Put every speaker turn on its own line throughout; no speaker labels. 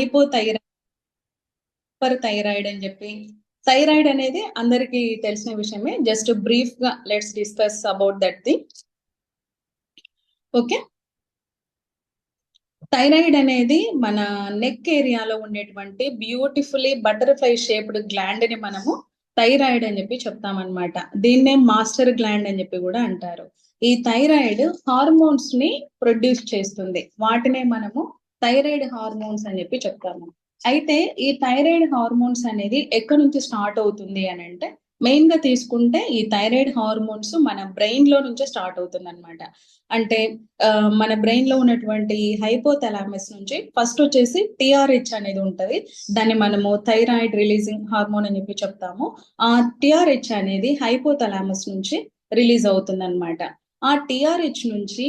Hypothyroid, super thyroid అని చెప్పి. Thyroid అనేది అందరికి తెలిసిన విషయమే. జస్ట్ బ్రీఫ్ గా let's discuss about that thing. Okay, thyroid అనేది మన నెక్ ఏరియాలో ఉండేటువంటి బ్యూటిఫుల్లీ బటర్ఫ్లై షేప్డ్ గ్లాండ్ ని మనము థైరాయిడ్ అని చెప్పి చెప్తామన్నమాట. దీన్నే మాస్టర్ గ్లాండ్ అని చెప్పి కూడా అంటారు. ఈ థైరాయిడ్ హార్మోన్స్ ని ప్రొడ్యూస్ చేస్తుంది. వాటినే మనము థైరాయిడ్ హార్మోన్స్ అని చెప్పి చెప్తాము. అయితే ఈ థైరాయిడ్ హార్మోన్స్ అనేది ఎక్కడి నుంచి స్టార్ట్ అవుతుంది అని అంటే, మెయిన్ గా తీసుకుంటే ఈ థైరాయిడ్ హార్మోన్స్ మన బ్రెయిన్ లో నుంచే స్టార్ట్ అవుతుంది అనమాట. అంటే మన బ్రెయిన్ లో ఉన్నటువంటి హైపోథాలమస్ నుంచి ఫస్ట్ వచ్చేసి టిఆర్హెచ్ అనేది ఉంటది. దాన్ని మనము థైరాయిడ్ రిలీజింగ్ హార్మోన్ అని చెప్పి చెప్తాము. ఆ టిఆర్హెచ్ అనేది హైపోథాలమస్ నుంచి రిలీజ్ అవుతుంది అనమాట. ఆ టిఆర్హెచ్ నుంచి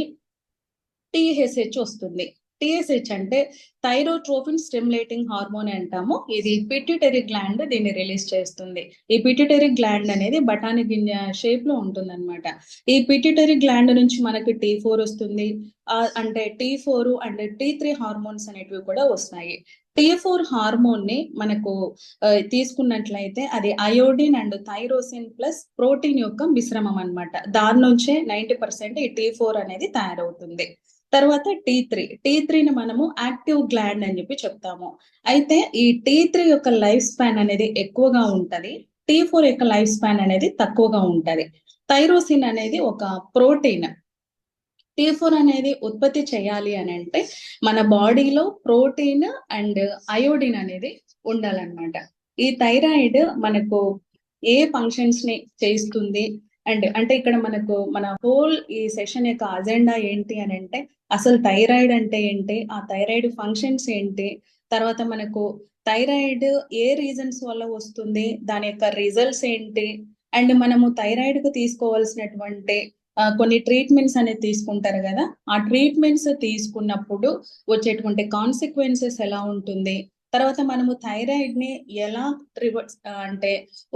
టిఎస్హెచ్ వస్తుంది. టిఎస్హెచ్ అంటే థైరోట్రోపిన్ స్టిమ్యులేటింగ్ హార్మోన్ అంటాము. ఇది పిట్యూటరీ గ్లాండ్ దీన్ని రిలీజ్ చేస్తుంది. ఈ పిట్యూటరీ గ్లాండ్ అనేది బఠానీ గింజ షేప్ లో ఉంటుంది అనమాట. ఈ పిట్యూటరీ గ్లాండ్ నుంచి మనకి T4 వస్తుంది. అంటే T4 అండ్ T3 హార్మోన్స్ అనేటివి కూడా వస్తాయి. T4 హార్మోన్ ని మనకు తీసుకున్నట్లయితే అది iodine and tyrosine plus protein యొక్క మిశ్రమం అనమాట. దాని నుంచే 90% ఈ T4 అనేది తయారవుతుంది. తర్వాత టీ త్రీని మనము యాక్టివ్ గ్లాండ్ అని చెప్పి చెప్తాము. అయితే ఈ T3 యొక్క లైఫ్ స్పాన్ అనేది ఎక్కువగా ఉంటది. T4 యొక్క లైఫ్ స్పాన్ అనేది తక్కువగా ఉంటది. థైరోసిన్ అనేది ఒక ప్రోటీన్. T4 అనేది ఉత్పత్తి చేయాలి అని అంటే మన బాడీలో ప్రోటీన్ అండ్ అయోడిన్ అనేది ఉండాలన్నమాట. ఈ థైరాయిడ్ మనకు ఏ ఫంక్షన్స్ ని చేస్తుంది అండ్ అంటే ఇక్కడ మనకు మన హోల్ ఈ సెషన్ యొక్క అజెండా ఏంటి అని అంటే, అసలు థైరాయిడ్ అంటే ఏంటి, ఆ థైరాయిడ్ ఫంక్షన్స్ ఏంటి, తర్వాత మనకు థైరాయిడ్ ఏ రీజన్స్ వల్ల వస్తుంది, దాని యొక్క రిజల్ట్స్ ఏంటి, అండ్ మనము థైరాయిడ్ కు తీసుకోవాల్సినటువంటి కొన్ని ట్రీట్మెంట్స్ అనేది తీసుకుంటారు కదా, ఆ ట్రీట్మెంట్స్ తీసుకున్నప్పుడు వచ్చేటువంటి కాన్సిక్వెన్సెస్ ఎలా ఉంటుంది, తర్వాత మనము థైరాయిడ్ ని ఎలా రివర్స్ అంటే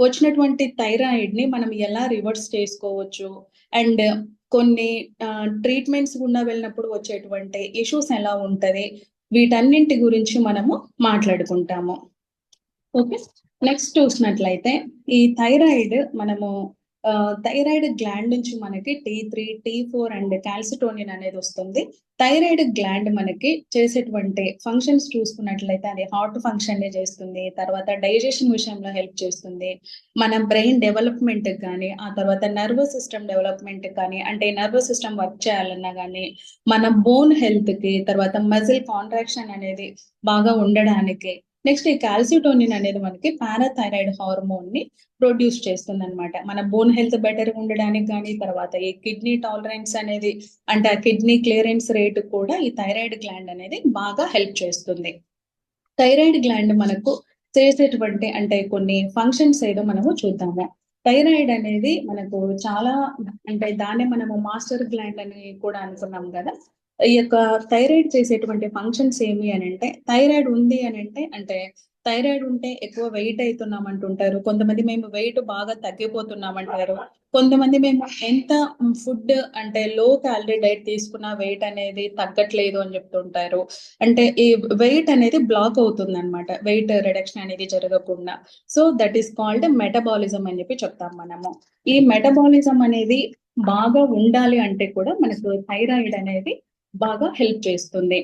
వచ్చినటువంటి థైరాయిడ్ ని మనం ఎలా రివర్స్ చేసుకోవచ్చు, అండ్ కొన్ని ట్రీట్మెంట్స్ గుండా వెళ్ళినప్పుడు వచ్చేటువంటి ఇష్యూస్ ఎలా ఉంటది, వీటన్నింటి గురించి మనము మాట్లాడుకుంటాము. ఓకే, నెక్స్ట్ చూసినట్లయితే ఈ థైరాయిడ్ మనము థైరాయిడ్ గ్లాండ్ నుంచి మనకి T3, T4 అండ్ కాల్సిటోనిన్ అనేది వస్తుంది. థైరాయిడ్ గ్లాండ్ మనకి చేసేటువంటి ఫంక్షన్స్ చూసుకున్నట్లయితే అది హార్ట్ ఫంక్షన్ ని చేస్తుంది, తర్వాత డైజెషన్ విషయంలో హెల్ప్ చేస్తుంది, మన బ్రెయిన్ డెవలప్మెంట్ కానీ, ఆ తర్వాత నర్వస్ సిస్టమ్ డెవలప్మెంట్ కానీ, అంటే నర్వస్ సిస్టమ్ వర్క్ చేయాలన్నా కానీ, మన బోన్ హెల్త్ కి, తర్వాత మజిల్ కాంట్రాక్షన్ అనేది బాగా ఉండడానికి. నెక్స్ట్ ఈ కాల్సిటోనిన్ అనేది మనకి పారాథైరాయిడ్ హార్మోన్ ని ప్రొడ్యూస్ చేస్తుంది అనమాట. మన బోన్ హెల్త్ బెటర్ ఉండడానికి కానీ, తర్వాత ఈ కిడ్నీ టాలరెన్స్ అనేది అంటే ఆ కిడ్నీ క్లియరెన్స్ రేట్ కూడా ఈ థైరాయిడ్ గ్లాండ్ అనేది బాగా హెల్ప్ చేస్తుంది. థైరాయిడ్ గ్లాండ్ మనకు చేసేటువంటి అంటే కొన్ని ఫంక్షన్స్ ఏదో మనము చూద్దాము. థైరాయిడ్ అనేది మనకు చాలా అంటే దాన్ని మనము మాస్టర్ గ్లాండ్ అని కూడా అనుకున్నాం కదా. ఈ యొక్క థైరాయిడ్ చేసేటువంటి ఫంక్షన్స్ ఏమి అని అంటే, థైరాయిడ్ ఉంది అని అంటే థైరాయిడ్ ఉంటే ఎక్కువ వెయిట్ అవుతున్నాం అంటుంటారు. కొంతమంది మేము వెయిట్ బాగా తగ్గిపోతున్నాం అంటారు. కొంతమంది మేము ఎంత ఫుడ్ అంటే లో క్యాలరీ డైట్ తీసుకున్న వెయిట్ అనేది తగ్గట్లేదు అని చెప్తుంటారు. అంటే ఈ వెయిట్ అనేది బ్లాక్ అవుతుంది అనమాట, వెయిట్ రిడక్షన్ అనేది జరగకుండా. So that is called metabolism అని చెప్పి చెప్తాం మనము. ఈ మెటబాలిజం అనేది బాగా ఉండాలి అంటే కూడా మనకు థైరాయిడ్ అనేది బాగా హెల్ప్ చేస్తుంది.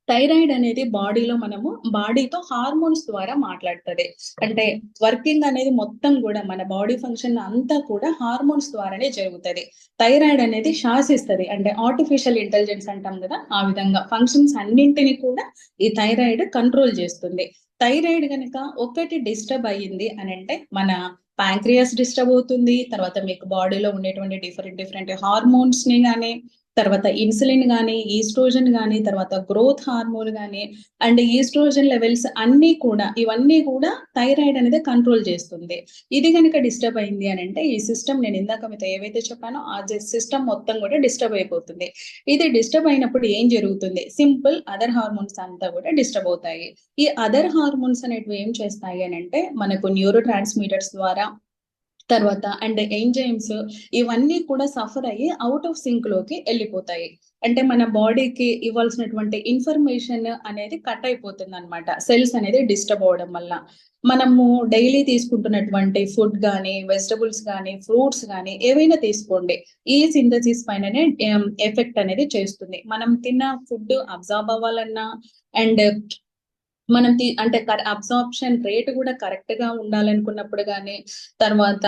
థైరాయిడ్ అనేది బాడీలో మనము బాడీతో హార్మోన్స్ ద్వారా మాట్లాడుతుంది. అంటే వర్కింగ్ అనేది మొత్తం కూడా మన బాడీ ఫంక్షన్ అంతా కూడా హార్మోన్స్ ద్వారానే జరుగుతుంది. థైరాయిడ్ అనేది శాసిస్తుంది, అంటే ఆర్టిఫిషియల్ ఇంటెలిజెన్స్ అంటాం కదా, ఆ విధంగా ఫంక్షన్స్ అన్నింటినీ కూడా ఈ థైరాయిడ్ కంట్రోల్ చేస్తుంది. థైరాయిడ్ కనుక ఒకటి డిస్టర్బ్ అయ్యింది అని అంటే మన ప్యాంక్రియాస్ డిస్టర్బ్ అవుతుంది, తర్వాత మీకు బాడీలో ఉండేటువంటి డిఫరెంట్ హార్మోన్స్ ని కానీ, తర్వాత ఇన్సులిన్ కానీ, ఈస్ట్రోజన్ కానీ, తర్వాత గ్రోత్ హార్మోన్ కానీ, అండ్ ఈస్ట్రోజన్ లెవెల్స్ అన్ని కూడా ఇవన్నీ కూడా థైరాయిడ్ అనేది కంట్రోల్ చేస్తుంది. ఇది కనుక డిస్టర్బ్ అయింది అని అంటే ఈ సిస్టమ్ నేను ఇందాక మీతో ఏవైతే చెప్పానో ఆ సిస్టమ్ మొత్తం కూడా డిస్టర్బ్ అయిపోతుంది. ఇది డిస్టర్బ్ అయినప్పుడు ఏం జరుగుతుంది, సింపుల్ అదర్ హార్మోన్స్ అంతా కూడా డిస్టర్బ్ అవుతాయి. ఈ అదర్ హార్మోన్స్ అనేటివి ఏం చేస్తాయి అని అంటే మనకు న్యూరో ట్రాన్స్మిటర్స్ ద్వారా, తర్వాత అండ్ ఎంజైమ్స్, ఇవన్నీ కూడా సఫర్ అయ్యి అవుట్ ఆఫ్ సింక్ లోకి వెళ్ళిపోతాయి. అంటే మన బాడీకి ఇవ్వాల్సినటువంటి ఇన్ఫర్మేషన్ అనేది కట్ అయిపోతుంది అనమాట, సెల్స్ అనేది డిస్టర్బ్ అవడం వల్ల. మనము డైలీ తీసుకుంటున్నటువంటి ఫుడ్ కానీ, వెజిటబుల్స్ కానీ, ఫ్రూట్స్ కానీ ఏవైనా తీసుకోండి, ఈ సింథసిస్ పైననే ఎఫెక్ట్ అనేది చేస్తుంది. మనం తిన్న ఫుడ్ అబ్జార్బ్ అవ్వాలన్నా, అండ్ మనం అంటే అబ్సార్ప్షన్ రేట్ కూడా కరెక్ట్ గా ఉండాలనుకున్నప్పుడు కానీ, తర్వాత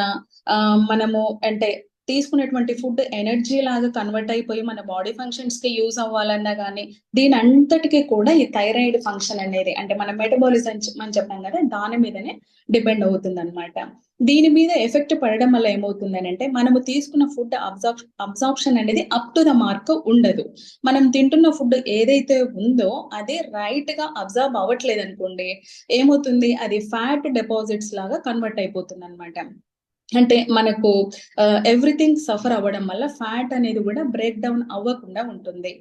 మనము అంటే తీసుకునేటువంటి ఫుడ్ ఎనర్జీ లాగా కన్వర్ట్ అయిపోయి మన బాడీ ఫంక్షన్స్ కి యూజ్ అవ్వాలన్నా కానీ, దీని అంతటికీ కూడా ఈ థైరాయిడ్ ఫంక్షన్ అనేది, అంటే మన మెటబాలిజం అని చెప్పాం కదా, దాని మీదనే డిపెండ్ అవుతుంది అనమాట. దీని మీద ఎఫెక్ట్ పడడం వల్ల ఏమవుతుంది అంటే, మనము తీసుకున్న ఫుడ్ అబ్సార్ప్షన్ అనేది అప్ టు ద మార్క్ ఉండదు. మనం తింటున్న ఫుడ్ ఏదైతే ఉందో అది రైట్ గా అబ్జర్వ్ అవ్వట్లేదు అనుకోండి, ఏమవుతుంది, అది ఫ్యాట్ డిపాజిట్స్ లాగా కన్వర్ట్ అయిపోతుంది అనమాట. అంటే మనకు ఎవ్రీథింగ్ సఫర్ అవ్వడం వల్ల ఫ్యాట్ అనేది కూడా బ్రేక్ డౌన్ అవ్వకుండా ఉంటుంది.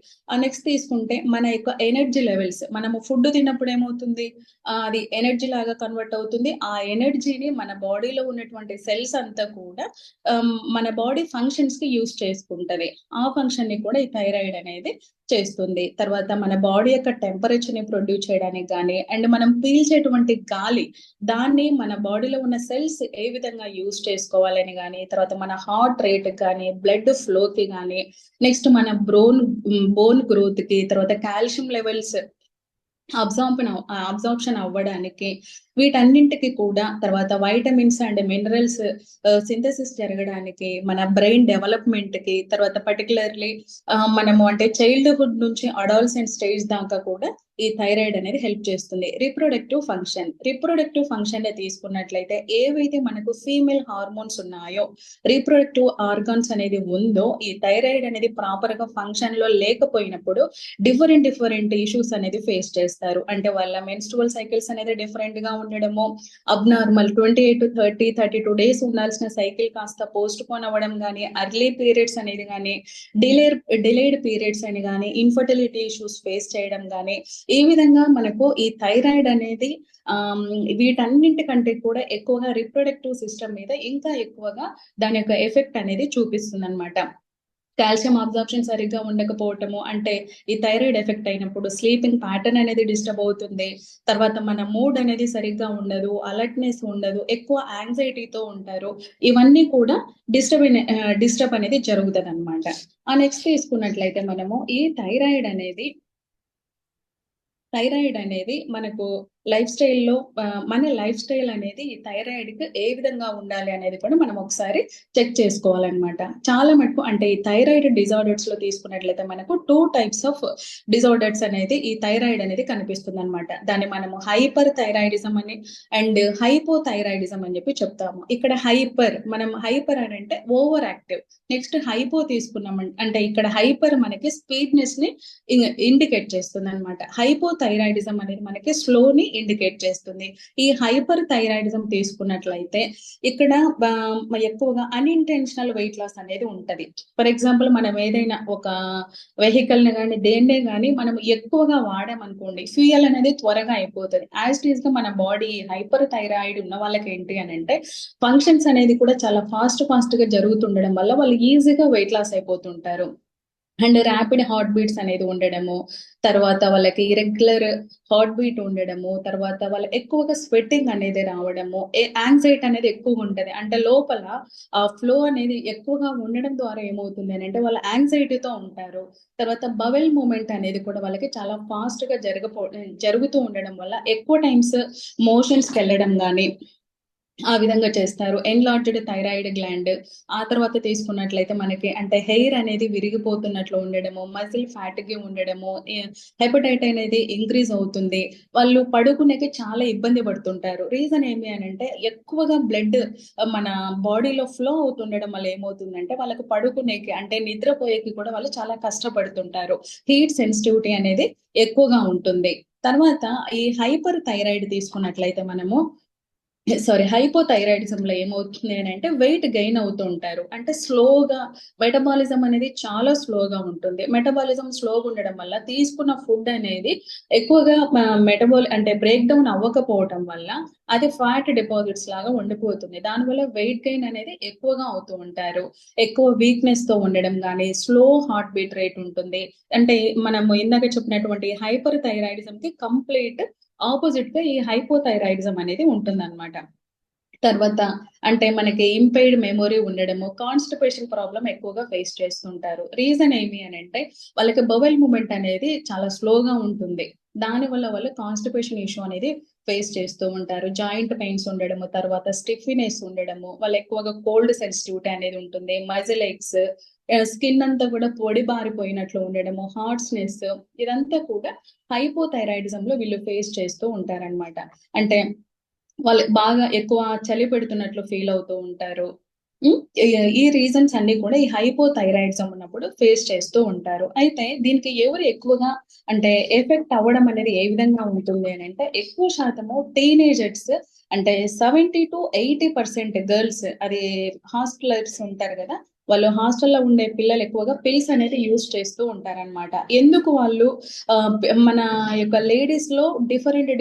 నెక్స్ట్ తీసుకుంటే మన యొక్క ఎనర్జీ లెవెల్స్, మనము ఫుడ్ తిన్నప్పుడు ఏమవుతుంది, అది ఎనర్జీ లాగా కన్వర్ట్ అవుతుంది. ఆ ఎనర్జీని మన బాడీలో ఉన్నటువంటి సెల్స్ అంతా కూడా మన బాడీ ఫంక్షన్స్ కి యూజ్ చేసుకుంటది. ఆ ఫంక్షన్ ని కూడా ఈ థైరాయిడ్ అనేది చేస్తుంది. తర్వాత మన బాడీ యొక్క టెంపరేచర్ ని ప్రొడ్యూస్ చేయడానికి కానీ, అండ్ మనం పీల్చేటువంటి గాలి, దాన్ని మన బాడీలో ఉన్న సెల్స్ ఏ విధంగా యూజ్ చేసుకోవాలని కానీ, తర్వాత మన హార్ట్ రేట్ కానీ, బ్లడ్ ఫ్లోకి కానీ, నెక్స్ట్ మన బోన్ గ్రోత్ కి, తర్వాత కాల్షియం లెవెల్స్ అబ్జార్ప్షన్ అవ్వడానికి, వీటన్నింటికి కూడా, తర్వాత వైటమిన్స్ అండ్ మినరల్స్ సింథసిస్ జరగడానికి, మన బ్రెయిన్ డెవలప్మెంట్ కి, తర్వాత పర్టికులర్లీ మనము అంటే చైల్డ్హుడ్ నుంచి అడాల్సెంట్ స్టేజ్ దాకా కూడా ఈ థైరాయిడ్ అనేది హెల్ప్ చేస్తుంది. రిప్రొడక్టివ్ ఫంక్షన్ తీసుకున్నట్లయితే, ఏవైతే మనకు ఫీమేల్ హార్మోన్స్ ఉన్నాయో, రీప్రొడక్టివ్ ఆర్గాన్స్ అనేది ఉందో, ఈ థైరాయిడ్ అనేది ప్రాపర్ గా ఫంక్షన్ లో లేకపోయినప్పుడు డిఫరెంట్ ఇష్యూస్ అనేది ఫేస్ చేస్తారు. అంటే వాళ్ళ మెన్స్ట్రువల్ సైకిల్స్ అనేది డిఫరెంట్ గా ఉండడము, అబ్నార్మల్ 28 to 32 డేస్ ఉండాల్సిన సైకిల్ కాస్త పోస్ట్ పోన్ అవ్వడం కానీ, అర్లీ పీరియడ్స్ అనేది కానీ, డిలేడ్ పీరియడ్స్ అని కానీ, ఇన్ఫర్టిలిటీ ఇష్యూస్ ఫేస్ చేయడం కానీ, ఈ విధంగా మనకు ఈ థైరాయిడ్ అనేది వీటన్నింటికంటే కూడా ఎక్కువగా రిప్రొడక్టివ్ సిస్టమ్ మీద ఇంకా ఎక్కువగా దాని యొక్క ఎఫెక్ట్ అనేది చూపిస్తుంది అనమాట. కాల్షియం అబ్జార్ప్షన్ సరిగ్గా ఉండకపోవటము, అంటే ఈ థైరాయిడ్ ఎఫెక్ట్ అయినప్పుడు స్లీపింగ్ ప్యాటర్న్ అనేది డిస్టర్బ్ అవుతుంది. తర్వాత మన మూడ్ అనేది సరిగ్గా ఉండదు, అలర్ట్నెస్ ఉండదు, ఎక్కువ యాంగ్జైటీతో ఉంటారు. ఇవన్నీ కూడా డిస్టర్బ్ అనేది జరుగుతుంది అనమాట. నెక్స్ట్ తీసుకున్నట్లయితే మనము ఈ థైరాయిడ్ అనేది మనకు లైఫ్ స్టైల్లో, మన లైఫ్ స్టైల్ అనేది ఈ థైరాయిడ్ కి ఏ విధంగా ఉండాలి అనేది కూడా మనం ఒకసారి చెక్ చేసుకోవాలన్నమాట. చాలా మటుకు అంటే ఈ థైరాయిడ్ డిజార్డర్స్ లో తీసుకున్నట్లయితే మనకు 2 types ఆఫ్ డిజార్డర్స్ అనేది ఈ థైరాయిడ్ అనేది కనిపిస్తుంది అనమాట. దాన్ని మనము హైపర్ థైరాయిడిజం అని అండ్ హైపో థైరాయిడిజం అని చెప్పి చెప్తాము. ఇక్కడ మనం హైపర్ అని అంటే ఓవర్ యాక్టివ్, నెక్స్ట్ హైపో తీసుకున్నాం అంటే ఇక్కడ హైపర్ మనకి స్పీడ్నెస్ ని ఇండికేట్ చేస్తుంది అనమాట. హైపో థైరాయిడిజం అనేది మనకి స్లోని ఇండికేట్ చేస్తుంది. ఈ హైపర్ థైరాయిడిజం తీసుకున్నట్లయితే ఇక్కడ ఎక్కువగా అన్ఇంటెన్షనల్ వెయిట్ లాస్ అనేది ఉంటది. ఫర్ ఎగ్జాంపుల్, మనం ఏదైనా ఒక వెహికల్ ని కానీ దేన్నే కానీ మనం ఎక్కువగా వాడామనుకోండి, ఫ్యూయల్ అనేది త్వరగా అయిపోతుంది. యాజ్ ఇట్ ఈస్ గా మన బాడీ హైపర్ థైరాయిడ్ ఉన్న వాళ్ళకి ఏంటి అని అంటే, ఫంక్షన్స్ అనేది కూడా చాలా ఫాస్ట్ గా జరుగుతుండడం వల్ల వాళ్ళు ఈజీగా వెయిట్ లాస్ అయిపోతుంటారు. అండ్ ర్యాపిడ్ హార్ట్ బీట్స్ అనేది ఉండడము, తర్వాత వాళ్ళకి ఇరెగ్యులర్ హార్ట్ బీట్ ఉండడము, తర్వాత వాళ్ళ ఎక్కువగా స్వెట్టింగ్ అనేది రావడము, యాంగ్జైటీ అనేది ఎక్కువగా ఉంటది. అంటే లోపల ఆ ఫ్లో అనేది ఎక్కువగా ఉండడం ద్వారా ఏమవుతుంది అని అంటే, వాళ్ళ యాంగ్జైటీతో ఉంటారు. తర్వాత బవెల్ మూమెంట్ అనేది కూడా వాళ్ళకి చాలా ఫాస్ట్ గా జరుగుతూ ఉండడం వల్ల ఎక్కువ టైమ్స్ మోషన్స్ కి వెళ్ళడం కానీ ఆ విధంగా చేస్తారు. ఎన్లార్జ్డ్ థైరాయిడ్ గ్లాండ్, ఆ తర్వాత తీసుకున్నట్లయితే మనకి అంటే హెయిర్ అనేది విరిగిపోతున్నట్లు ఉండడము, మజిల్ ఫ్యాట్గా ఉండడము, హెపటైట్ అనేది ఇంక్రీజ్ అవుతుంది. వాళ్ళు పడుకునేకి చాలా ఇబ్బంది పడుతుంటారు. రీజన్ ఏమి అని అంటే, ఎక్కువగా బ్లడ్ మన బాడీలో ఫ్లో అవుతుండడం వల్ల ఏమవుతుందంటే, వాళ్ళకు పడుకునేకి అంటే నిద్రపోయేకి కూడా వాళ్ళు చాలా కష్టపడుతుంటారు. హీట్ సెన్సిటివిటీ అనేది ఎక్కువగా ఉంటుంది. తర్వాత ఈ హైపర్ థైరాయిడ్ తీసుకున్నట్లయితే మనము సారీ, హైపోథైరాయిడిజం లో ఏమవుతుంది అని అంటే వెయిట్ గెయిన్ అవుతూ ఉంటారు. అంటే స్లోగా మెటబాలిజం అనేది చాలా స్లోగా ఉంటుంది. మెటబాలిజం స్లోగా ఉండడం వల్ల తీసుకున్న ఫుడ్ అనేది ఎక్కువగా అంటే బ్రేక్ డౌన్ అవ్వకపోవటం వల్ల అది ఫ్యాట్ డిపాజిట్స్ లాగా ఉండిపోతుంది. దానివల్ల వెయిట్ గెయిన్ అనేది ఎక్కువగా అవుతూ ఉంటారు. ఎక్కువ వీక్నెస్ తో ఉండడం కానీ, స్లో హార్ట్ బీట్ రేట్ ఉంటుంది. అంటే మనము ఇందాక చెప్పినటువంటి హైపర్ థైరాయిడిజం కి కంప్లీట్ ఆపోజిట్ గా ఈ హైపోథైరాయిడిజం అనేది ఉంటుందన్నమాట. తర్వాత అంటే మనకి ఇంపైర్డ్ మెమొరీ ఉండడము, కాన్‌స్టిపేషన్ ప్రాబ్లమ్ ఎక్కువగా ఫేస్ చేస్తుంటారు. రీజన్ ఏమి అనంటే వాళ్ళకి బowel మూవ్‌మెంట్ అనేది చాలా స్లోగా ఉంటుంది. దానివల్ల వాళ్ళు కాన్‌స్టిపేషన్ ఇష్యూ అనేది ఫేస్ చేస్తూ ఉంటారు. జాయింట్ పెయిన్స్ ఉండడము, తర్వాత స్టిఫ్‌నెస్ ఉండడము, వాళ్ళు ఎక్కువగా కోల్డ్ సెన్సిటివిటీ అనేది ఉంటుంది. మజిల్ ఏక్స్, స్కిన్ అంతా కూడా పొడి బారిపోయినట్లు ఉండడము, హార్ట్‌నెస్, ఇదంతా కూడా హైపోథైరాయిడిజంలో వీళ్ళు ఫేస్ చేస్తూ ఉంటారనమాట. అంటే వాళ్ళు బాగా ఎక్కువ చలి పెడుతున్నట్లు ఫీల్ అవుతూ ఉంటారు. హ్మ్. ఈ ఈ రీజన్స్ అన్నీ కూడా ఈ హైపోథైరాయిడిజం ఉన్నప్పుడు ఫేస్ చేస్తూ ఉంటారు. అయితే దీనికి ఎవరు ఎక్కువగా అంటే ఎఫెక్ట్ అవ్వడం అనేది ఏ విధంగా ఉంటుంది అనంటే, ఎక్కువ శాతము టీనేజర్స్ అంటే 70-80% గర్ల్స్, అది హాస్టలర్స్ ఉంటారు గదా! వాళ్ళు హాస్టల్‌లో ఉండే పిల్లలు ఎక్కువగా పిల్స్ అనేది యూజ్ చేస్తూ ఉంటారనమాట. ఎందుకు వాళ్ళు మన యొక్క లేడీస్‌లో డిఫరెంట్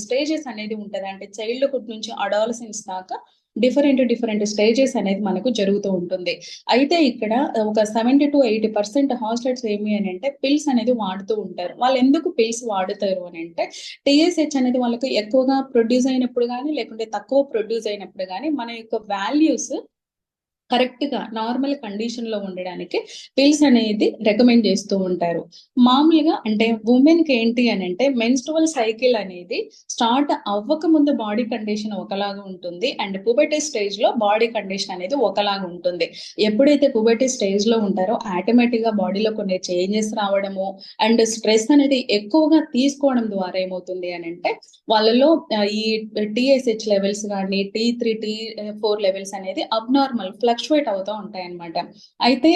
స్టేజెస్ అనేది ఉంటది. అంటే చైల్డ్‌హుడ్ నుంచి అడాలసెన్స్ దాకా డిఫరెంట్ స్టేజెస్ అనేది మనకు జరుగుతూ ఉంటుంది. అయితే ఇక్కడ ఒక 70-80% హాస్టలర్స్ ఏమి అనంటే పిల్స్ అనేది వాడుతూ ఉంటారు. వాళ్ళెందుకు పిల్స్ వాడుతారు అనంటే, టీఎస్‌హెచ్ అనేది వాళ్ళకి ఎక్కువగా ప్రొడ్యూస్ అయినప్పుడు గాని, లేకుంటే తక్కువ ప్రొడ్యూస్ అయినప్పుడు గాని, మన యొక్క వాల్యూస్ కరెక్ట్‌గా నార్మల్ కండిషన్‌లో ఉండడానికి పిల్స్ అనేది రికమెండ్ చేస్తూ ఉంటారు. మామూలుగా అంటే వుమెన్‌కి ఏంటి అనంటే మెన్‌స్ట్రువల్ సైకిల్ అనేది స్టార్ట్ అవ్వకముందు బాడీ కండిషన్ ఒకలాగా ఉంటుంది. అండ్ ప్యూబర్టీ స్టేజ్‌లో బాడీ కండిషన్ అనేది ఒకలాగా ఉంటుంది. ఎప్పుడైతే ప్యూబర్టీ స్టేజ్‌లో ఉంటారో ఆటోమేటిక్‌గా బాడీలో కొన్ని చేంజెస్ రావడము, అండ్ స్ట్రెస్ అనేది ఎక్కువగా తీసుకోవడం ద్వారా ఏమవుతుంది అనంటే వాళ్ళలో ఈ టీఎస్‌హెచ్ లెవెల్స్ గాని, టీ3, టీ4 లెవెల్స్ అనేది అబ్నార్మల్ ఫ్లక్చుయేట్ అవుతా ఉంటాయన్నమాట. అయితే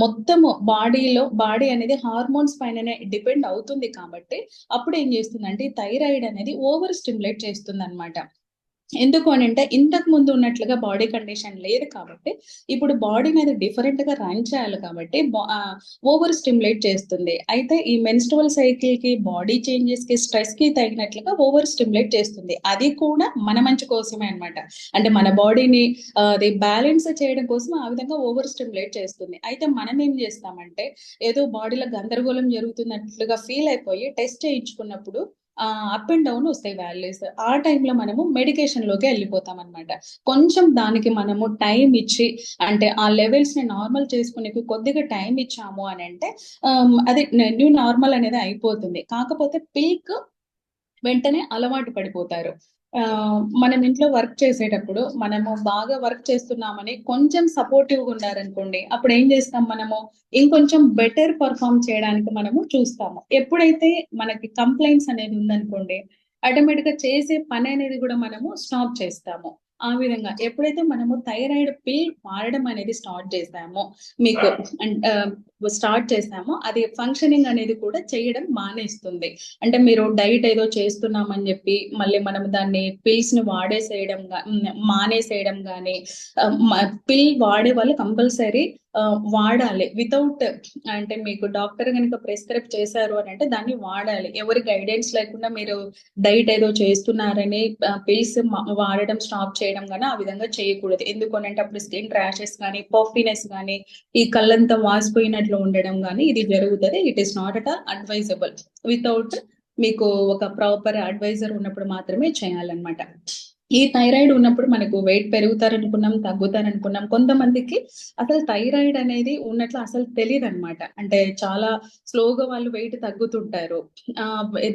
మొత్తము బాడీ అనేది హార్మోన్స్ పైననే డిపెండ్ అవుతుంది కాబట్టి, అప్పుడు ఏం చేస్తుందంటే ఈ థైరాయిడ్ అనేది ఓవర్ స్టిమ్యులేట్ చేస్తుందన్నమాట. ఎందుకు అనంటే ఇంతకు ముందు ఉన్నట్లుగా బాడీ కండిషన్ లేదు కాబట్టి, ఇప్పుడు బాడీ మీద డిఫరెంట్‌గా రన్ చేయాలి కాబట్టి ఓవర్ స్టిమ్యులేట్ చేస్తుంది. అయితే ఈ మెన్‌స్ట్రువల్ సైకిల్‌కి, బాడీ చేంజెస్‌కి, స్ట్రెస్‌కి తగినట్లుగా ఓవర్ స్టిమ్యులేట్ చేస్తుంది. అది కూడా మన మంచి కోసమే అన్నమాట. అంటే మన బాడీని అది బ్యాలెన్స్ చేయడం కోసం ఆ విధంగా ఓవర్ స్టిమ్యులేట్ చేస్తుంది. అయితే మనం ఏం చేస్తామంటే, ఏదో బాడీలో గందరగోళం జరుగుతున్నట్లుగా ఫీల్ అయిపోయి టెస్ట్ చేయించుకున్నప్పుడు అప్ అండ్ డౌన్ వస్తాయి వాల్యూస్. ఆ టైంలో మనము మెడికేషన్‌లోకే ఎళ్ళిపోతామనమాట. కొంచెం దానికి మనము టైమ్ ఇచ్చి అంటే ఆ లెవెల్స్‌ని నార్మల్ చేసుకునేకి కొద్దిగా టైమ్ ఇచ్చాము అనంటే అది న్యూ నార్మల్ అనేది అయిపోతుంది. కాకపోతే పీక్ వెంటనే అలవాటు పడిపోతారు. మనం ఇంట్లో వర్క్ చేసేటప్పుడు మనము బాగా వర్క్ చేస్తున్నామని కొంచెం సపోర్టివ్‌గా ఉన్నారనుకోండి, అప్పుడేం జేస్తాం మనము, ఇంకొంచెం బెటర్ పెర్ఫార్మ్ చేయడానికి మనము చూస్తాము. ఎప్పుడైతే మనకి కంప్లెయింట్స్ అనేది ఉందనుకోండి, ఆటోమేటిక్‌గా చేసే పననేది గూడా మనము స్టాప్ చేస్తాము. ఆ విధంగా ఎప్పుడైతే మనము థైరాయిడ్ పిల్ వాడడం అనేది స్టార్ట్ చేసామో, మీకు స్టార్ట్ చేసామో, అది ఫంక్షనింగ్ అనేది కూడా చేయడం మానేస్తుంది. అంటే మీరు డైట్ ఏదో చేస్తున్నామని జెప్పి, మళ్ళీ మనం దాన్ని పిల్స్‌ని మానేసేయడం గాని, పిల్ వాడేవాళ్ళు కంపల్సరీ వాడాలి. వితౌట్ అంటే మీకు డాక్టర్ గనుక ప్రిస్క్రైబ్ చేశారు అనంటే దాన్ని వాడాలి. ఎవరి గైడెన్స్ లేకుండా మీరు డైట్ ఏదో చేస్తున్నారని పిల్స్ వాడడం స్టాప్ చేయడం గాని ఆ విధంగా చేయకూడదు. ఎందుకు అనంటే అప్పుడు స్కిన్ ర్యాషెస్ గాని, పఫీనెస్ గాని, ఈ కళ్ళంతా వాసిపోయినట్లు ఉండడం గాని ఇది జరుగుతది. It is not at all advisable. Without మీకు ఒక ప్రాపర్ అడ్వైజర్ ఉన్నప్పుడు మాత్రమే చేయాలన్నమాట. ఈ థైరాయిడ్ ఉన్నప్పుడు మనకు వెయిట్ పెరుగుతారనుకున్నాం, తగ్గుతారనుకున్నాం. కొంతమందికి అసలు థైరాయిడ్ అనేది ఉన్నట్లు అసలు తెలీదనమాట. అంటే చాలా స్లోగా వాళ్ళు వెయిట్ తగ్గుతుంటారు.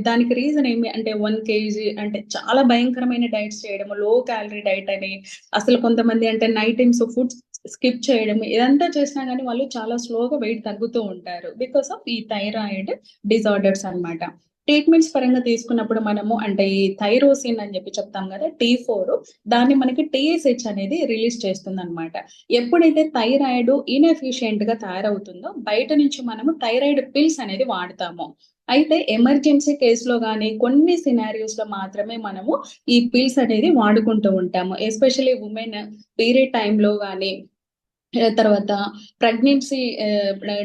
దానికి రీజన్ ఏమి అంటే 1 కేజీ అంటే చాలా భయంకరమైన డైట్స్ చేయడము, లో క్యాలరీ డైట్ అని, అసలు కొంతమంది అంటే నైట్ టైమ్స్ ఫుడ్ స్కిప్ చేయడం, ఇదంతా చేసినా గానీ వాళ్ళు చాలా స్లోగా వెయిట్ తగ్గుతూ ఉంటారు. బికాస్ ఆఫ్ ఈ థైరాయిడ్ డిజార్డర్స్ అన్నమాట. ట్రీట్మెంట్స్ పరంగా తీసుకున్నప్పుడు మనము అంటే ఈ థైరోసిన్ అని చెప్పి చెప్తాం కదా, T4 దాన్ని మనకి టీఎస్‌హెచ్ అనేది రిలీజ్ చేస్తుందన్నమాట. ఎప్పుడైతే థైరాయిడ్ ఇన్ఎఫిషియెంట్‌గా తయారవుతుందో బయట నుంచి మనము థైరాయిడ్ పిల్స్ అనేది వాడతాము. అయితే ఎమర్జెన్సీ కేసులో గానీ, కొన్ని సినారియోస్‌లో మాత్రమే మనము ఈ పిల్స్ అనేది వాడుకుంటూ ఉంటాము. ఎస్పెషల్లీ వుమెన్ పీరియడ్ టైమ్‌లో గానీ, తర్వాత ప్రెగ్నెన్సీ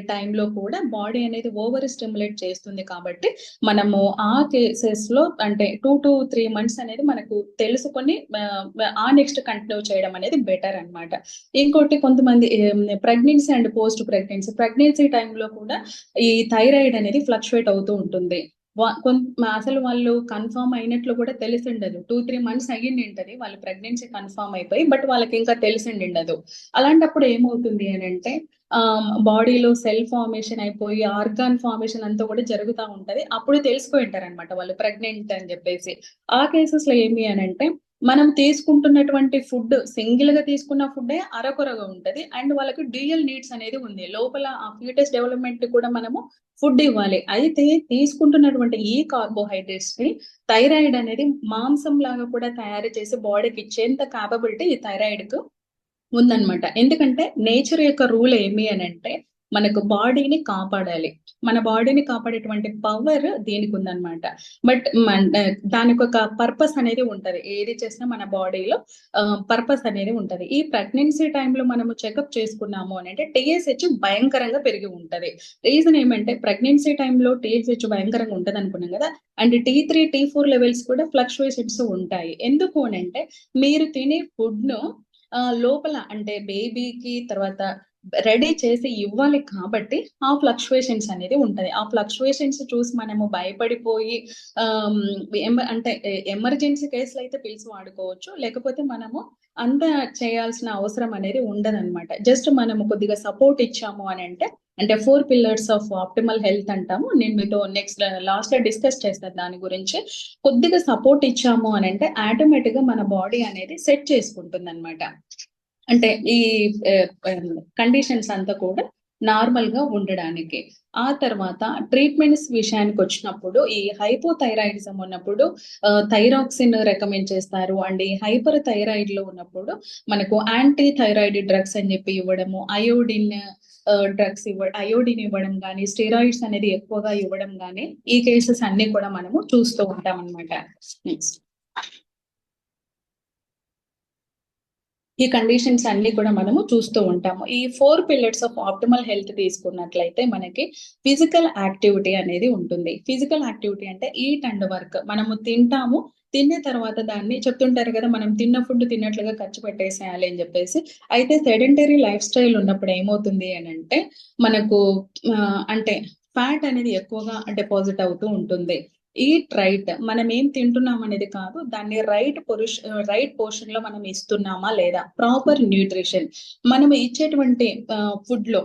టైంలో కూడా బాడీ అనేది ఓవర్ స్టిమ్యులేట్ చేస్తుంది కాబట్టి, మనము ఆ కేసెస్‌లో అంటే 2-3 మంత్స్ అనేది మనకు తెలుసుకొని ఆ నెక్స్ట్ కంటిన్యూ చేయడం అనేది బెటర్ అన్నమాట. ఇంకోటి కొంతమంది ప్రెగ్నెన్సీ అండ్ పోస్ట్ ప్రెగ్నెన్సీ టైంలో కూడా ఈ థైరాయిడ్ అనేది ఫ్లక్చుయేట్ అవుతూ ఉంటుంది. అసలు వాళ్ళు కన్ఫర్మ్ అయినట్లు కూడా తెలిసుండదు. 2-3 మంత్స్ అయ్యుండింటది. వాళ్ళు ప్రెగ్నెన్సీ కన్ఫర్మ్ అయిపోయి. బట్ వాళ్ళకింకా తెలిసుండిండదు. అలాంటప్పుడు ఏమవుతుంది అనంటే బాడీలో సెల్ ఫార్మేషన్ అయిపోయి, ఆర్గాన్ ఫార్మేషన్ అంతా కూడా జరుగుతా ఉంటది. అప్పుడు తెలిసిపోయుంటారనమాట వాళ్ళు ప్రెగ్నెంట్ అని జెప్పేసి. ఆ కేసెస్‌లో ఏమి అనంటే, మనం తీసుకుంటున్నటువంటి ఫుడ్ సింగిల్‌గా తీసుకున్న ఫుడ్డే అరకొరగా ఉంటది. అండ్ వాళ్ళకి డ్యూయల్ నీడ్స్ అనేది ఉంది. లోపల ఆ ఫీటస్ డెవలప్‌మెంట్‌కి కూడా మనము ఫుడ్ ఇవ్వాలి. అయితే తీసుకుంటున్నటువంటి ఈ కార్బోహైడ్రేట్స్‌ని థైరాయిడ్ అనేది మాంసంలాగా కూడా తయారు చేసి బాడీకి ఇచ్చేంత కేపబిలిటీ ఈ థైరాయిడ్‌కు ఉందన్నమాట. ఎందుకంటే నేచర్ యొక్క రూల్ ఏమి అనంటే, మనకు బాడీని కాపాడాలి. మన బాడీని కాపాడేటువంటి పవర్ దీనికుందన్నమాట. బట్ దానికొక పర్పస్ అనేది ఉంటది. ఏది చేసినా మన బాడీలో పర్పస్ అనేది ఉంటది. ఈ ప్రెగ్నెన్సీ టైమ్‌లో మనము చెకప్ చేసుకున్నాము అనంటే టీఎస్‌హెచ్ భయంకరంగా పెరిగి ఉంటది. రీజన్ ఏమంటే ప్రెగ్నెన్సీ టైమ్‌లో టీఎస్‌హెచ్ భయంకరంగా ఉంటదనుకున్నాం గదా! అండ్ T3, T4 లెవెల్స్ కూడా ఫ్లక్చుయేషన్స్ ఉంటాయి. ఎందుకు అనంటే, మీరు తినే ఫుడ్‌ను లోపల అంటే బేబీకి తర్వాత రెడీ చేసి ఇవ్వాలి కాబట్టి, ఆ ఫ్లక్చుయేషన్స్ అనేది ఉంటది. ఆ ఫ్లక్చుయేషన్స్ చూసి మనము భయపడిపోయి ఆహ్, అంటే ఎమర్జెన్సీ కేస్‌లో అయితే పిల్స్ వాడుకోవచ్చు. లేకపోతే మనము అంత చేయాల్సిన అవసరం అనేది ఉండదనమాట. జస్ట్ మనము కొద్దిగా సపోర్ట్ ఇచ్చాము అనంటే, అంటే 4 పిల్లర్స్ ఆఫ్ ఆప్టిమల్ హెల్త్ అంటాము. నేను మీతో లాస్ట్‌లో డిస్కస్ చేస్తాను దాని గురించి. కొద్దిగా సపోర్ట్ ఇచ్చాము అనంటే ఆటోమేటిక్‌గా మన బాడీ అనేది సెట్ చేసుకుంటుందనమాట. అంటే ఈ కండిషన్స్ అంతా కూడా నార్మల్‌గా ఉండడానికి. ఆ తర్వాత ట్రీట్మెంట్స్ విషయానికొచ్చినప్పుడు ఈ హైపోథైరాయిడిజం ఉన్నప్పుడు థైరాక్సిన్ రికమెండ్ చేస్తారు. అండ్ ఈ హైపర్ థైరాయిడ్‌లో ఉన్నప్పుడు మనకు యాంటీ థైరాయిడ్ డ్రగ్స్ అని చెప్పి ఇవ్వడము, అయోడిన్ ఇవ్వడం గాని, స్టెరాయిడ్స్ అనేది ఎక్కువగా ఇవ్వడం గాని, ఈ కేసెస్ అన్నీ కూడా మనము చూస్తూ ఉంటామనమాట. నెక్స్ట్. ఈ కండిషన్స్ అన్నీ కూడా మనము చూస్తూ ఉంటాము. ఈ 4 పిల్లర్స్ ఆఫ్ ఆప్టిమల్ హెల్త్ తీసుకున్నట్లయితే మనకి ఫిజికల్ యాక్టివిటీ అనేది ఉంటుంది. ఫిజికల్ యాక్టివిటీ అంటే ఈట్ అండ్ వర్క్. మనము తింటాము. తిన్న తర్వాత దాన్ని చెప్తుంటారు కదా! మనం తిన్న ఫుడ్ తిన్నట్లుగా ఖర్చు పెట్టేసేయాలి అని జెప్పేసి. అయితే సెడెంటరీ లైఫ్ స్టైల్ ఉన్నప్పుడు ఏమవుతుంది అనంటే, మనకు అంటే ఫ్యాట్ అనేది ఎక్కువగా డిపాజిట్ అవుతూ ఉంటుంది. Eat right. మనమేం తింటున్నాం అనేది కాదు. దాన్ని రైట్ పోర్షన్‌లో మనం ఇస్తున్నామా లేదా? Proper nutrition. మనం ఇచ్చేటువంటి ఫుడ్‌లో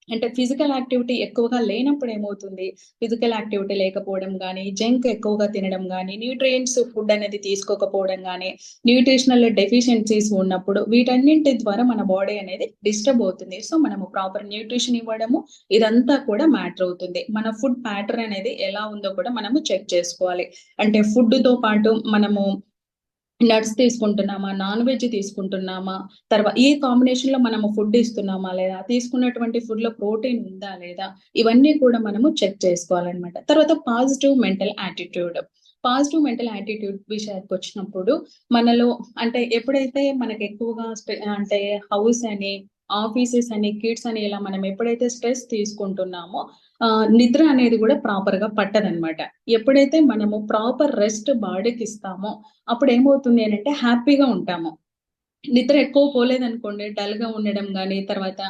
అంటే ఫిజికల్ యాక్టివిటీ ఎక్కువగా లేనప్పుడు ఏమవుతుంది? ఫిజికల్ యాక్టివిటీ లేకపోవడం గానీ, జంక్ ఎక్కువగా తినడం గానీ, న్యూట్రియంట్స్ ఫుడ్ అనేది తీసుకోకపోవడం గానీ, న్యూట్రిషనల్ డెఫిషియన్సీస్ ఉన్నప్పుడు వీటన్నింటి ద్వారా మన బాడీ అనేది డిస్టర్బ్ అవుతుంది. సో, మనము ప్రాపర్ న్యూట్రిషన్ ఇవ్వడము ఇదంతా కూడా మ్యాటర్ అవుతుంది. మన ఫుడ్ ప్యాటర్న్ అనేది ఎలా ఉందో కూడా మనము చెక్ చేసుకోవాలి. అంటే ఫుడ్‌తో పాటు మనము నట్స్ తీసుకుంటున్నామా? నాన్ వెజ్ తీసుకుంటున్నామా? ఈ కాంబినేషన్‌లో మనము ఫుడ్ ఇస్తున్నామా లేదా? తీసుకున్నటువంటి ఫుడ్‌లో ప్రోటీన్ ఉందా లేదా? ఇవన్నీ కూడా మనము చెక్ చేసుకోవాలనమాట. తర్వాత పాజిటివ్ మెంటల్ యాటిట్యూడ్ విషయానికొచ్చినప్పుడు మనలో అంటే ఎప్పుడైతే మనకెక్కువగా అంటే హౌస్ అని, ఆఫీసెస్ అని, కిడ్స్ అని ఇలా మనం ఎప్పుడైతే స్ట్రెస్ తీసుకుంటున్నామో నిద్ర అనేది గూడా ప్రాపర్‌గా పట్టదనమాట. ఎప్పుడైతే మనము ప్రాపర్ రెస్ట్ బాడీకిస్తామో అప్పుడేమవుతుంది అనంటే హ్యాపీగా ఉంటాము. నిద్ర ఎక్కువ పోలేదనుకోండి డల్‌గా ఉండడం గాని, తర్వాత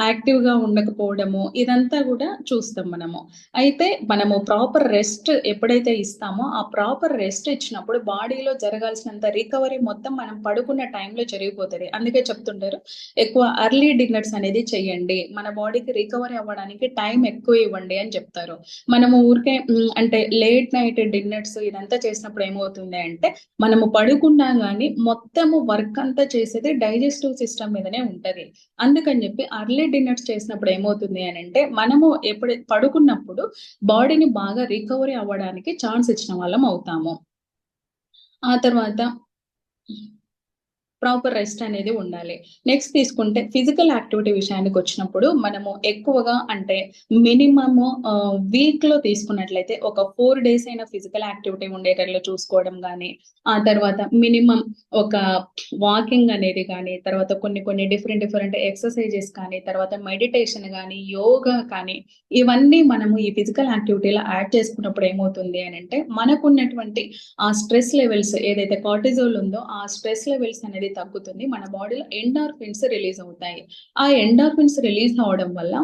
యాక్టివ్‌గా ఉండకపోవడము, ఇదంతా గూడా చూస్తాం మనము. అయితే మనము ప్రాపర్ రెస్ట్ ఎప్పుడైతే ఇస్తామో, ఆ ప్రాపర్ రెస్ట్ ఇచ్చినప్పుడు బాడీలో జరగాల్సినంత రికవరీ మొత్తం మనం పడుకున్న టైంలో జరిగిపోతది. అందుకే చెప్తుంటారు, ఎక్కువ ఎర్లీ డిన్నర్స్ అనేది చేయండి. మన బాడీకి రికవరీ అవ్వడానికి టైం ఎక్కువ ఇవ్వండి అని చెప్తారు. మనము ఊరికే అంటే లేట్ నైట్ డిన్నర్స్ ఇదంతా చేసినప్పుడు ఏమవుతుంది అంటే, మనము పడుకున్నా గాని మొత్తము వర్క్ అంతా చేసేది డైజెస్టివ్ సిస్టమ్ మీదనే ఉంటది. అందుకని జెప్పి ఎర్లీ డిన్నర్స్ చేసినప్పుడు ఏమవుతుంది అనంటే, మనము పడుకున్నప్పుడు బాడీని బాగా రికవరీ అవ్వడానికి ఛాన్స్ ఇచ్చిన వాళ్ళం అవుతాము. ఆ తర్వాత ప్రాపర్ రెస్ట్ అనేది ఉండాలి. నెక్స్ట్ తీసుకుంటే ఫిజికల్ యాక్టివిటీ విషయానికి వచ్చినప్పుడు మనము ఎక్కువగా అంటే మినిమమ్ వీక్ లో తీసుకున్నట్లయితే ఒక 4 డేస్ అయినా ఫిజికల్ యాక్టివిటీ ఉండేటట్లు చూసుకోవడం కానీ, ఆ తర్వాత మినిమం ఒక వాకింగ్ అనేది కానీ, తర్వాత కొన్ని డిఫరెంట్ ఎక్సర్సైజెస్ కానీ, తర్వాత మెడిటేషన్ కానీ, యోగా కానీ, ఇవన్నీ మనము ఈ ఫిజికల్ యాక్టివిటీలో యాడ్ చేసుకున్నప్పుడు ఏమవుతుంది అని అంటే మనకున్నటువంటి ఆ స్ట్రెస్ లెవెల్స్ ఏదైతే కార్టిజోల్ ఉందో ఆ స్ట్రెస్ లెవెల్స్ అనేది తగ్గుతుంది. మన బాడీలో ఎండార్ఫిన్స్ రిలీజ్ అవుతాయి. ఆ ఎండార్ఫిన్స్ రిలీజ్ అవడం వల్ల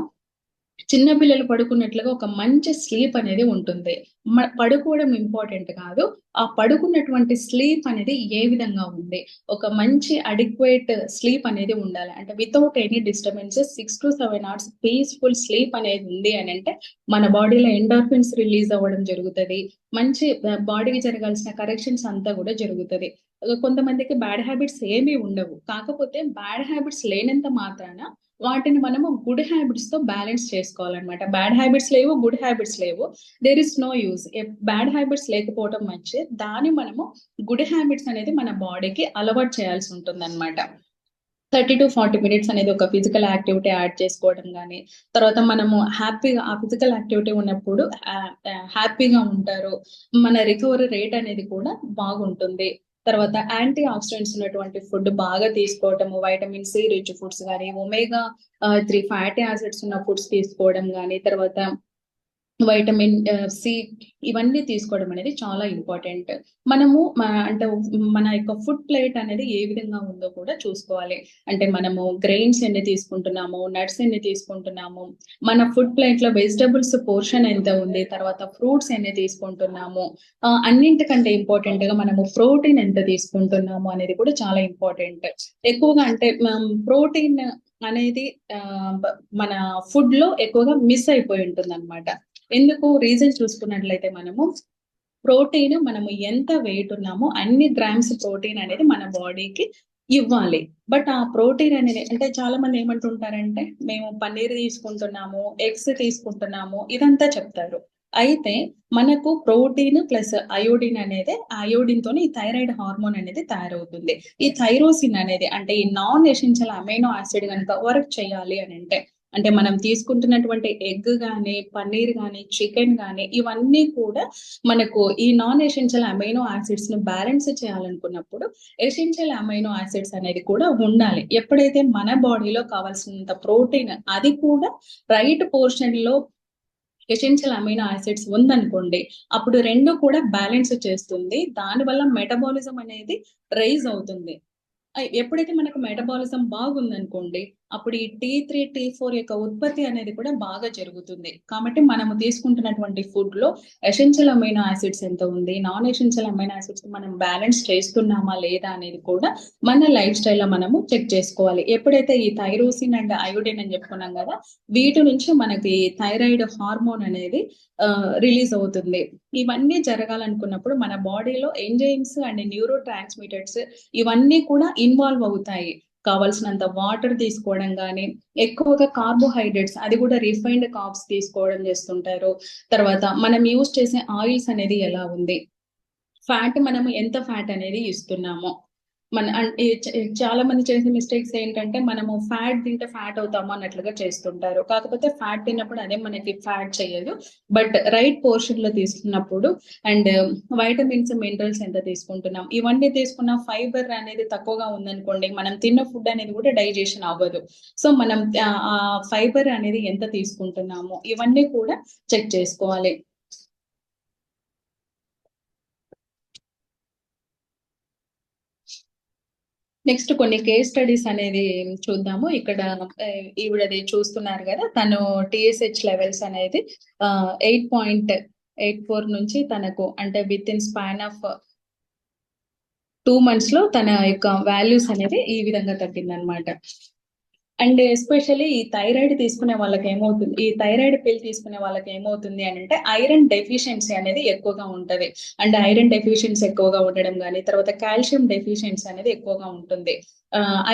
చిన్న పిల్లలు పడుకున్నట్లుగా ఒక మంచి స్లీప్ అనేది ఉంటుంది. పడుకోవడం ఇంపార్టెంట్ కాదు. ఆ పడుకున్నటువంటి స్లీప్ అనేది ఏ విధంగా ఉంది? ఒక మంచి అడిక్వేట్ స్లీప్ అనేది ఉండాలి. అంటే without any disturbances 6-7 hours peaceful sleep అనేది ఉంది అనంటే మన బాడీలో ఎండార్ఫిన్స్ రిలీజ్ అవ్వడం జరుగుతది. మంచి బాడీకి జరగాల్సిన కరెక్షన్స్ అంతా కూడా జరుగుతది. కొంతమందికి బ్యాడ్ హ్యాబిట్స్ ఏమీ ఉండవు. కాకపోతే బ్యాడ్ హ్యాబిట్స్ లేనంత మాత్రాన వాటిని మనము గుడ్ హ్యాబిట్స్ తో బ్యాలెన్స్ చేసుకోవాలన్నమాట. బ్యాడ్ హ్యాబిట్స్ లేవు, గుడ్ హ్యాబిట్స్ లేవు. There is no use. Bad habits లేకపోవడం మంచిదే. దాన్ని మనము గుడ్ హ్యాబిట్స్ అనేది మన బాడీకి అలవాటు చేయాల్సి ఉంటుందన్నమాట. 30-40 మినిట్స్ అనేది ఒక ఫిజికల్ యాక్టివిటీ యాడ్ చేసుకోవడం కానీ, తర్వాత మనము హ్యాపీగా ఆ ఫిజికల్ యాక్టివిటీ ఉన్నప్పుడు హ్యాపీగా ఉంటారు. మన రికవరీ రేట్ అనేది కూడా బాగుంటుంది. తర్వాత యాంటీ ఆక్సిడెంట్స్ ఉన్నటువంటి ఫుడ్ బాగా తీసుకోవటము, వైటమిన్ సి రిచ్ ఫుడ్స్ కానీ, ఒమేగా 3 ఫ్యాటీ యాసిడ్స్ ఉన్న ఫుడ్స్ తీసుకోవడం కానీ, తర్వాత వైటమిన్ సి ఇవన్నీ తీసుకోవడం అనేది చాలా ఇంపార్టెంట్. మనము అంటే మన యొక్క ఫుడ్ ప్లేట్ అనేది ఏ విధంగా ఉందో కూడా చూసుకోవాలి. అంటే మనము గ్రెయిన్స్ ఎన్ని తీసుకుంటున్నాము, నట్స్ ఎన్ని తీసుకుంటున్నాము, మన ఫుడ్ ప్లేట్ లో వెజిటబుల్స్ పోర్షన్ ఎంత ఉంది, తర్వాత ఫ్రూట్స్ ఎన్ని తీసుకుంటున్నాము, అన్నింటికంటే ఇంపార్టెంట్ గా మనము ప్రోటీన్ ఎంత తీసుకుంటున్నాము అనేది కూడా చాలా ఇంపార్టెంట్. ఎక్కువగా అంటే ప్రోటీన్ అనేది మన ఫుడ్ లో ఎక్కువగా మిస్ అయిపోయి ఉంటుంది అనమాట. ఎందుకు రీజన్ చూసుకున్నట్లయితే మనము ఎంత వెయిట్ ఉన్నామో అన్ని గ్రామ్స్ ప్రోటీన్ అనేది మన బాడీకి ఇవ్వాలి. బట్ ఆ ప్రోటీన్ అనేది అంటే చాలా మంది ఏమంటుంటారంటే మేము పన్నీర్ తీసుకుంటున్నాము, ఎగ్స్ తీసుకుంటున్నాము ఇదంతా చెప్తారు. అయితే మనకు ప్రోటీన్ ప్లస్ అయోడిన్ అనేది అయోడిన్ తోనే ఈ థైరాయిడ్ హార్మోన్ అనేది తయారవుతుంది. ఈ థైరోసిన్ అనేది అంటే ఈ నాన్ ఎసెన్షియల్ అమైనో యాసిడ్ కనుక వర్క్ చేయాలి అని అంటే మనం తీసుకుంటున్నటువంటి ఎగ్ గానీ, పన్నీర్ గానీ, చికెన్ గానీ ఇవన్నీ కూడా మనకు ఈ నాన్ ఎసెన్షియల్ అమైనో యాసిడ్స్ ను బ్యాలెన్స్ చేయాలనుకున్నప్పుడు ఎసెన్షియల్ అమైనో యాసిడ్స్ అనేది కూడా ఉండాలి. ఎప్పుడైతే మన బాడీలో కావాల్సినంత ప్రోటీన్ అది కూడా రైట్ పోర్షన్ లో ఎసెన్షియల్ అమైనో యాసిడ్స్ ఉందనుకోండి, అప్పుడు 2 కూడా బ్యాలెన్స్ చేస్తుంది. దానివల్ల మెటబాలిజం అనేది రైజ్ అవుతుంది. ఎప్పుడైతే మనకు మెటబాలిజం బాగుందనుకోండి, అప్పుడు ఈ T3, T4 యొక్క ఉత్పత్తి అనేది కూడా బాగా జరుగుతుంది. కాబట్టి మనము తీసుకుంటున్నటువంటి ఫుడ్ లో ఎసెన్షియల్ అమైనో యాసిడ్స్ ఎంత ఉంది, నాన్ ఎసెన్షియల్ అమైనో యాసిడ్స్ మనం బ్యాలెన్స్ చేస్తున్నామా లేదా అనేది కూడా మన లైఫ్ స్టైల్లో మనము చెక్ చేసుకోవాలి. ఎప్పుడైతే ఈ థైరోసిన్ అండ్ అయోడిన్ అని చెప్పుకున్నాం కదా, వీటి నుంచి మనకి థైరాయిడ్ హార్మోన్ అనేది రిలీజ్ అవుతుంది. ఇవన్నీ జరగాలనుకున్నప్పుడు మన బాడీలో ఎంజైమ్స్ అండ్ న్యూరో ట్రాన్స్మిటర్స్ ఇవన్నీ కూడా ఇన్వాల్వ్ అవుతాయి. కావాల్సినంత వాటర్ తీసుకోవడం కానీ, ఎక్కువగా కార్బోహైడ్రేట్స్ అది కూడా రిఫైన్డ్ కార్బ్స్ తీసుకోవడం చేస్తుంటారు. తర్వాత మనం యూజ్ చేసే ఆయిల్స్ అనేది ఎలా ఉంది, ఫ్యాట్ మనము ఎంత ఫ్యాట్ అనేది ఇస్తున్నామో, మన అంటే చాలా మంది చేసే మిస్టేక్స్ ఏంటంటే మనము ఫ్యాట్ తింటే ఫ్యాట్ అవుతాము అన్నట్లుగా చేస్తుంటారు. కాకపోతే ఫ్యాట్ తిన్నప్పుడు అదే మనకి ఫ్యాట్ చేయదు. బట్ రైట్ పోర్షన్ లో తీసుకున్నప్పుడు అండ్ వైటమిన్స్ మినరల్స్ ఎంత తీసుకుంటున్నాం ఇవన్నీ తీసుకున్న ఫైబర్ అనేది తక్కువగా ఉందనుకోండి, మనం తిన్న ఫుడ్ అనేది కూడా డైజెషన్ అవ్వదు. సో మనం ఆ ఫైబర్ అనేది ఎంత తీసుకుంటున్నాము ఇవన్నీ కూడా చెక్ చేసుకోవాలి. నెక్స్ట్ కొన్ని కేస్ స్టడీస్ అనేది చూద్దాము. ఇక్కడ ఈవిడది చూస్తున్నారు కదా, తను TSH లెవెల్స్ అనేది 8.84 నుంచి తనకు అంటే with in span of 2 months లో తన యొక్క వాల్యూస్ అనేది ఈ విధంగా తగ్గిందనమాట. అండ్ ఎస్పెషల్లీ ఈ థైరాయిడ్ తీసుకునే వాళ్ళకి ఏమవుతుంది, ఈ థైరాయిడ్ పిల్ తీసుకునే వాళ్ళకి ఏమవుతుంది అని అంటే ఐరన్ డెఫిషియన్సీ అనేది ఎక్కువగా ఉంటది. అండ్ ఐరన్ డెఫిషియన్సీ ఎక్కువగా ఉండడం కానీ, తర్వాత కాల్షియం డెఫిషియన్సీ అనేది ఎక్కువగా ఉంటుంది.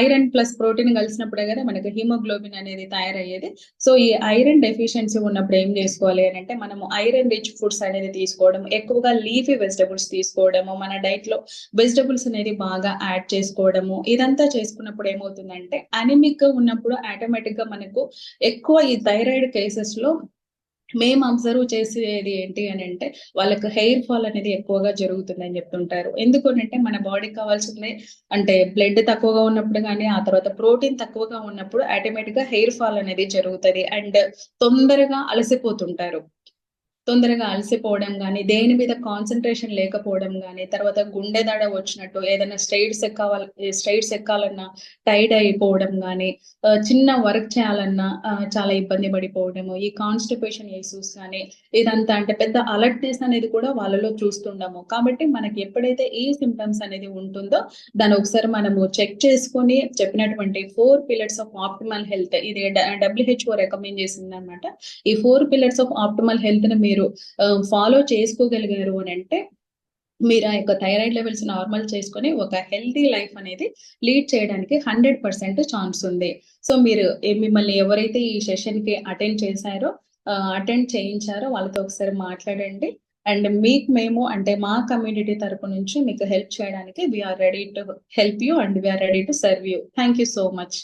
ఐరన్ ప్లస్ ప్రోటీన్ కలిసినప్పుడే కదా మనకు హిమోగ్లోబిన్ అనేది తయారయ్యేది. సో ఈ ఐరన్ డెఫిషియన్సీ ఉన్నప్పుడు ఏం చేసుకోవాలి అని అంటే మనము ఐరన్ రిచ్ ఫుడ్స్ అనేది తీసుకోవడం, ఎక్కువగా లీఫీ వెజిటబుల్స్ తీసుకోవడము, మన డైట్ లో వెజిటబుల్స్ అనేది బాగా యాడ్ చేసుకోవడము, ఇదంతా చేసుకున్నప్పుడు ఏమవుతుందంటే అనిమిక్ గా ఉన్నప్పుడు ఆటోమేటిక్ గా మనకు ఎక్కువ ఈ థైరాయిడ్ కేసెస్ లో మేము అబ్జర్వ్ చేసేది ఏంటి అని అంటే వాళ్ళకి హెయిర్ ఫాల్ అనేది ఎక్కువగా జరుగుతుందని చెప్తుంటారు. ఎందుకు అంటే మన బాడీకి కావాల్సింది అంటే బ్లడ్ తక్కువగా ఉన్నప్పుడు కానీ, ఆ తర్వాత ప్రోటీన్ తక్కువగా ఉన్నప్పుడు ఆటోమేటిక్ గా హెయిర్ ఫాల్ అనేది జరుగుతుంది అండ్ తొందరగా అలసిపోతుంటారు. తొందరగా అలసిపోవడం గానీ, దేని మీద కాన్సంట్రేషన్ లేకపోవడం గానీ, తర్వాత గుండె దడ వచ్చినట్టు ఏదైనా స్ట్రెయిట్స్ ఎక్కాలన్నా టైర్డ్ అయిపోవడం గానీ, చిన్న వర్క్ చేయాలన్నా చాలా ఇబ్బంది పడిపోవడము, ఈ కాన్‌స్టిపేషన్ ఇష్యూస్ గానీ, ఇదంతా అంటే పెద్ద అలర్ట్‌నెస్ అనేది కూడా వాళ్ళలో చూస్తుండము. కాబట్టి మనకి ఎప్పుడైతే ఈ సింప్టమ్స్ అనేది ఉంటుందో, దాన్ని ఒకసారి మనము చెక్ చేసుకొని చెప్పినటువంటి 4 పిల్లర్స్ ఆఫ్ ఆప్టిమల్ హెల్త్ ఇది డబ్ల్యూహెచ్ఓ రికమెండ్ చేసిందనమాట. ఈ 4 పిల్లర్స్ ఆఫ్ ఆప్టిమల్ హెల్త్‌ని మీరు ఫాలో చేసుకోగలిగారు అనంటే, మీరు ఆ యొక్క థైరాయిడ్ లెవెల్స్ నార్మల్ చేసుకొని, ఒక హెల్తీ లైఫ్ అనేది లీడ్ చేయడానికి 100% ఛాన్స్ ఉంది. సో, మీరు మిమ్మల్ని ఎవరైతే ఈ సెషన్‌కి అటెండ్ చేయించారో వాళ్ళతో ఒకసారి మాట్లాడండి. అండ్ మీకు మేము అంటే మా కమ్యూనిటీ తరపు నుంచి మీకు హెల్ప్ చేయడానికి we are ready to help you and we are ready to serve you. Thank you so much.